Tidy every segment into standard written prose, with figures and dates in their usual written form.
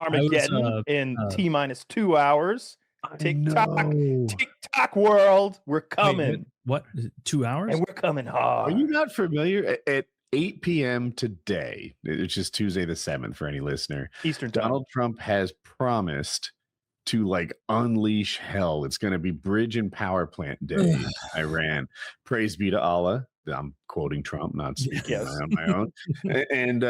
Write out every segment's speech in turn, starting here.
Armageddon in T-minus 2 hours. No. TikTok world, we're coming. What? 2 hours? And we're coming hard. Are you not familiar? At 8 p.m. today, which is Tuesday the 7th for any listener, Eastern time, Donald Trump has promised to like unleash hell. It's going to be bridge and power plant day in Iran. Praise be to Allah. I'm quoting Trump, not speaking on my own. And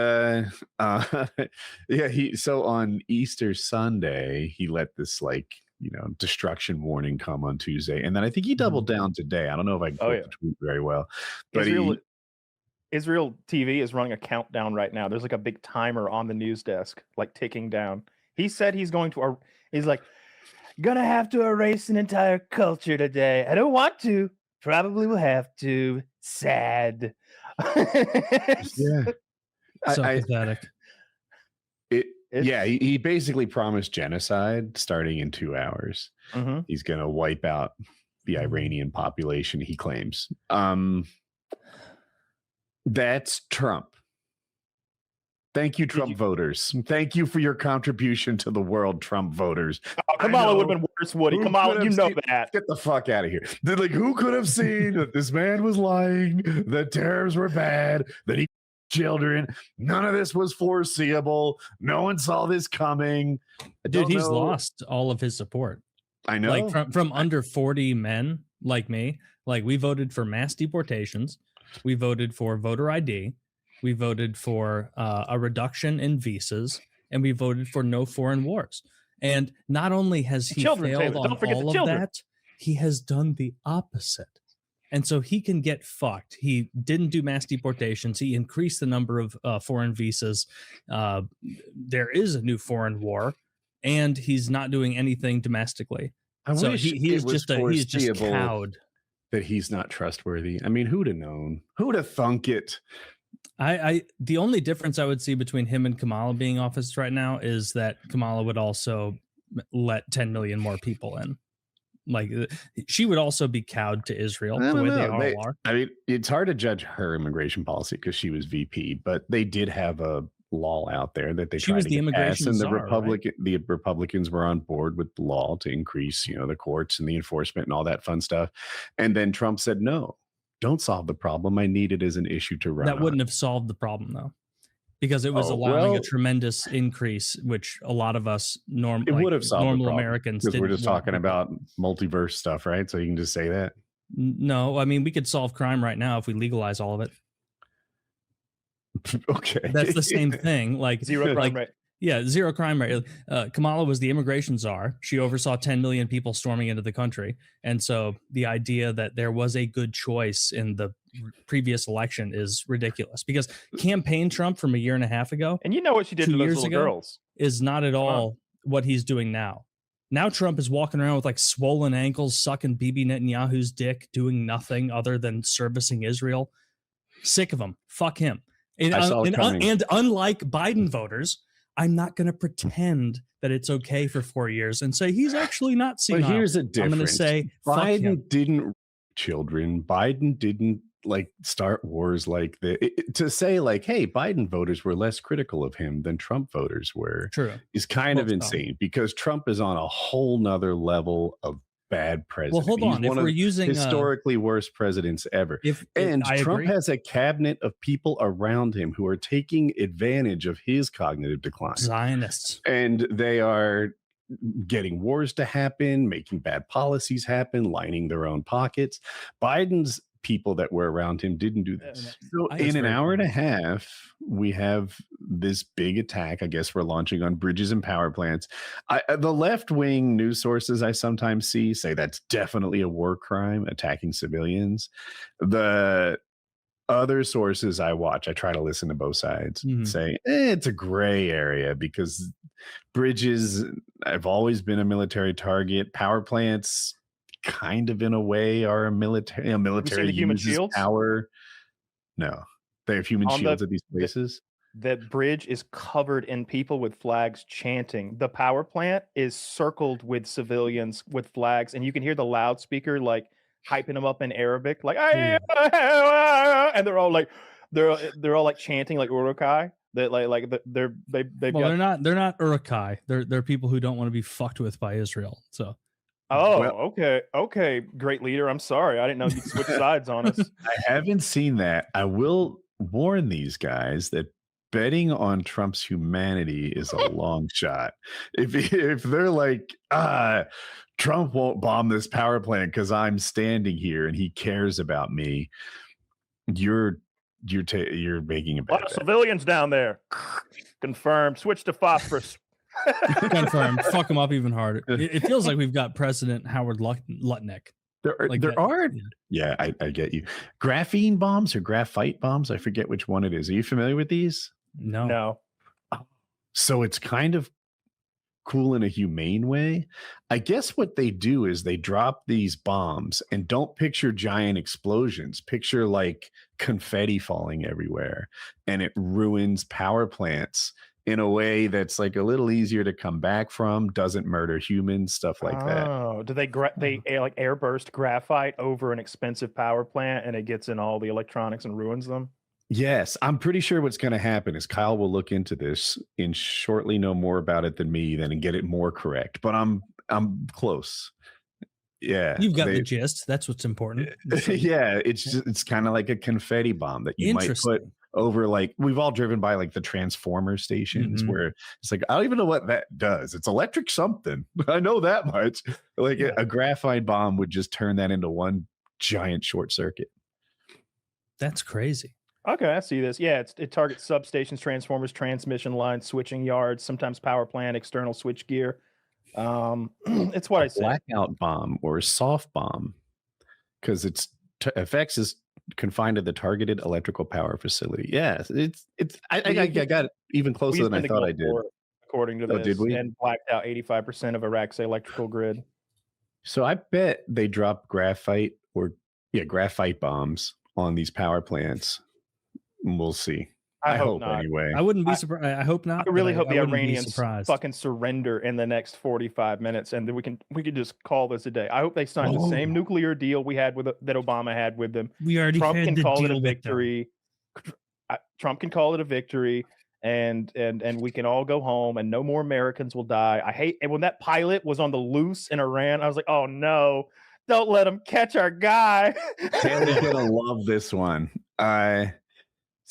so on Easter Sunday, he let this destruction warning come on Tuesday. And then I think he doubled down today. I don't know if I quote the tweet very well. But Israel TV is running a countdown right now. There's like a big timer on the news desk, like ticking down. He said he's gonna have to erase an entire culture today. I don't want to. Probably will have to. Sad. Yeah. So pathetic. He basically promised genocide starting in 2 hours. Mm-hmm. He's going to wipe out the Iranian population, he claims. That's Trump. Thank you, Trump voters. Thank you for your contribution to the world, Trump voters. Oh, Kamala would have been worse, Woody. Kamala, you know that. Get the fuck out of here. Who could have seen that this man was lying, that terrors were bad, that he children? None of this was foreseeable. No one saw this coming. Dude, he's lost all of his support. I know. Like from under 40 men like me, like we voted for mass deportations. We voted for voter ID. We voted for a reduction in visas, and we voted for no foreign wars. And not only has he failed on all of that, he has done the opposite. And so he can get fucked. He didn't do mass deportations. He increased the number of foreign visas. There is a new foreign war, and he's not doing anything domestically. So he's just cowed. That he's not trustworthy. I mean, who'd have known? Who'd have thunk it? The only difference I would see between him and Kamala being office right now is that Kamala would also let 10 million more people in. Like she would also be cowed to Israel the way they all are. I mean, it's hard to judge her immigration policy because she was VP, but they did have a law out there that they tried to get passed, and the Republicans were on board with the law to increase, the courts and the enforcement and all that fun stuff. And then Trump said, no, don't solve the problem. I need it as an issue to run. That wouldn't have solved the problem though, because it was allowing a tremendous increase, which a lot of us would have solved normal Americans. Because we're just talking about multiverse stuff, right? So you can just say that. No, I mean, we could solve crime right now if we legalize all of it. Okay, that's the same thing. Like zero crime rate. Yeah, zero crime rate. Kamala was the immigration czar. She oversaw 10 million people storming into the country. And so the idea that there was a good choice in the previous election is ridiculous, because campaign Trump from a year and a half ago, and you know what she did to those little girls, is not at all what he's doing now. Now Trump is walking around with like swollen ankles, sucking Bibi Netanyahu's dick, doing nothing other than servicing Israel. Sick of him. Fuck him. And unlike Biden voters, I'm not going to pretend that it's okay for 4 years and say he's actually not senile. But here's a difference. I'm going to say Biden didn't children. Biden didn't start wars like to say like, hey, Biden voters were less critical of him than Trump voters were. True. Is kind of insane, because Trump is on a whole nother level of bad president. Well, hold on. He's one of historically worst presidents ever. And Trump has a cabinet of people around him who are taking advantage of his cognitive decline. Zionists. And they are getting wars to happen, making bad policies happen, lining their own pockets. Biden's people that were around him didn't do this. So in an hour and a half, we have this big attack. I guess we're launching on bridges and power plants. The left-wing news sources I sometimes see say that's definitely a war crime, attacking civilians. The other sources I watch, I try to listen to both sides, say it's a gray area, because bridges have always been a military target. Power plants, kind of in a way, are a military. Military human shields power. No, they have human shields at these places. That bridge is covered in people with flags chanting. The power plant is circled with civilians with flags, and you can hear the loudspeaker like hyping them up in Arabic, like and they're all like chanting like Urukai. That they've Well, got. they're not Uruk-hai. They're people who don't want to be fucked with by Israel. So Oh, Well, okay, great leader. I'm sorry, I didn't know you'd switch sides on us. I haven't seen that. I will warn these guys that betting on Trump's humanity is a long shot. If they're like, Trump won't bomb this power plant because I'm standing here and he cares about me, you're making a A bad lot of bet. civilians down there. Confirmed. Switch to phosphorus. confirmed. Fuck them up even harder. It feels like we've got President Howard Lutnick. There are yeah, I get you. Graphene bombs or graphite bombs. I forget which one it is. Are you familiar with these? No. So it's kind of cool in a humane way. I guess what they do is they drop these bombs and don't picture giant explosions. Picture like confetti falling everywhere, and it ruins power plants in a way that's like a little easier to come back from, doesn't murder humans, stuff like that. Oh, do they like airburst graphite over an expensive power plant and it gets in all the electronics and ruins them? Yes, I'm pretty sure what's going to happen is Kyle will look into this and shortly know more about it than me, then and get it more correct. But I'm close. Yeah, You've got the gist. That's what's important. Yeah, it's kind of like a confetti bomb that you might put over, like, we've all driven by like the transformer stations where it's like, I don't even know what that does. It's electric something. I know that much. Like a graphite bomb would just turn that into one giant short circuit. That's crazy. Okay, I see this. Yeah, it targets substations, transformers, transmission lines, switching yards, sometimes power plant, external switch gear. It's what I say. Blackout bomb or soft bomb, because its effects is confined to the targeted electrical power facility. Yeah, I got it even closer than I thought I did. According to this, did we? And blacked out 85% of Iraq's electrical grid. So I bet they drop graphite bombs on these power plants. We'll see. I hope not. Anyway. I wouldn't be surprised. I hope not. I really hope the Iranians fucking surrender in the next 45 minutes, and then we can just call this a day. I hope they sign the same nuclear deal we had that Obama had with them. We already Trump had can the call deal it a victory. Trump can call it a victory, and we can all go home, and no more Americans will die. And when that pilot was on the loose in Iran, I was like, oh no, don't let him catch our guy. Taylor's gonna love this one.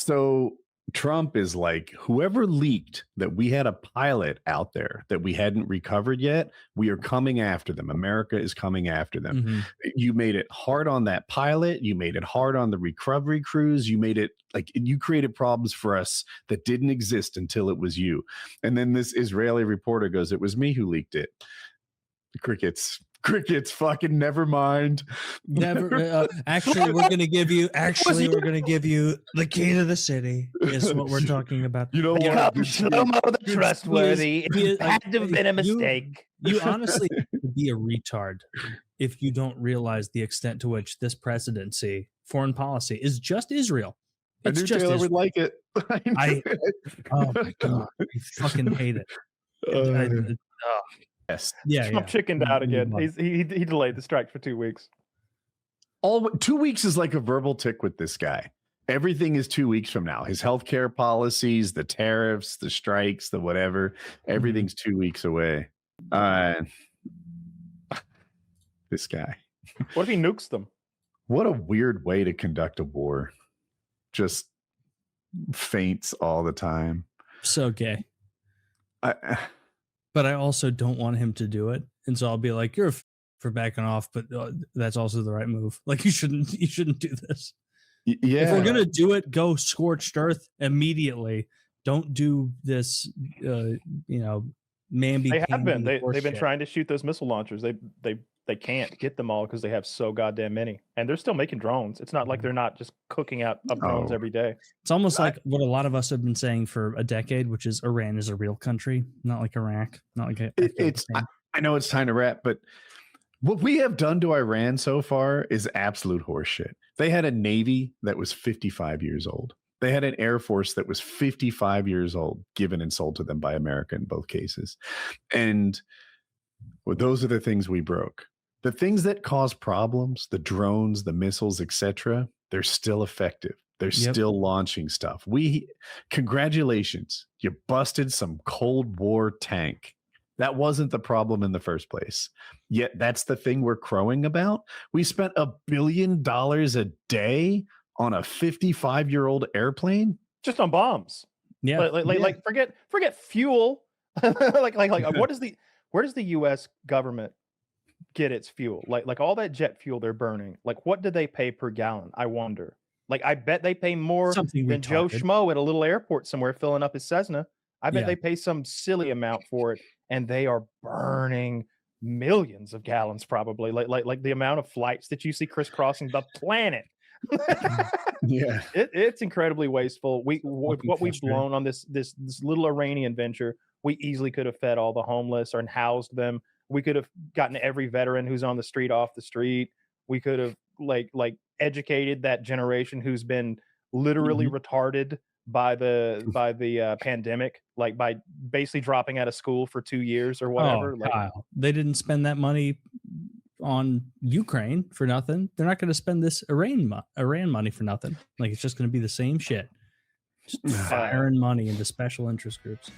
So Trump is like, whoever leaked that we had a pilot out there that we hadn't recovered yet, we are coming after them. America is coming after them. You made it hard on that pilot. You made it hard on the recovery crews. You made it like you created problems for us that didn't exist until it was you. And then this Israeli reporter goes, it was me who leaked it. Crickets, fucking never mind. Actually, we're gonna give you the key to the city. Is what we're talking about. You know what? Shlomo the trustworthy. It had to have been a mistake. You honestly would be a retard if you don't realize the extent to which this presidency, foreign policy, is just Israel. It's just Taylor would like it. Oh my god, I fucking hate it. Yes. Yeah. Trump chickened out again. He delayed the strike for 2 weeks. 2 weeks is like a verbal tick with this guy. Everything is 2 weeks from now. His healthcare policies, the tariffs, the strikes, the whatever. Everything's 2 weeks away. This guy. What if he nukes them? What a weird way to conduct a war. Just faints all the time. So gay. But I also don't want him to do it, and so I'll be like, "You're for backing off," but that's also the right move. Like you shouldn't do this. Yeah, if we're gonna do it, go scorched earth immediately. Don't do this. Man. They have been. They've been trying to shoot those missile launchers. They can't get them all because they have so goddamn many, and they're still making drones. It's not like they're not just cooking out drones every day. It's almost like what a lot of us have been saying for a decade, which is Iran is a real country, not like Iraq, not like I know it's time to wrap, but what we have done to Iran so far is absolute horseshit. They had a navy that was 55 years old. They had an Air Force that was 55 years old, given and sold to them by America in both cases. And those are the things we broke. The things that cause problems, the drones, the missiles, etc., they're still effective. They're still launching stuff. Congratulations, you busted some Cold War tank. That wasn't the problem in the first place. Yet that's the thing we're crowing about. We spent $1 billion a day on a 55-year-old airplane just on bombs. Yeah, like forget fuel. like where does the U.S. government get its fuel? Like all that jet fuel they're burning. Like what do they pay per gallon? I wonder. Like I bet they pay more than Joe Schmo at a little airport somewhere filling up his Cessna. I bet they pay some silly amount for it, and they are burning millions of gallons probably. Like the amount of flights that you see crisscrossing the planet. Yeah, it's incredibly wasteful. With what we've blown on this little Iranian venture, we easily could have fed all the homeless and housed them. We could have gotten every veteran who's on the street off the street. We could have like educated that generation who's been literally retarded by the pandemic, like by basically dropping out of school for 2 years or whatever. Kyle, they didn't spend that money on Ukraine for nothing. They're not going to spend this Iran money for nothing. Like it's just going to be the same shit. Just firing money into special interest groups.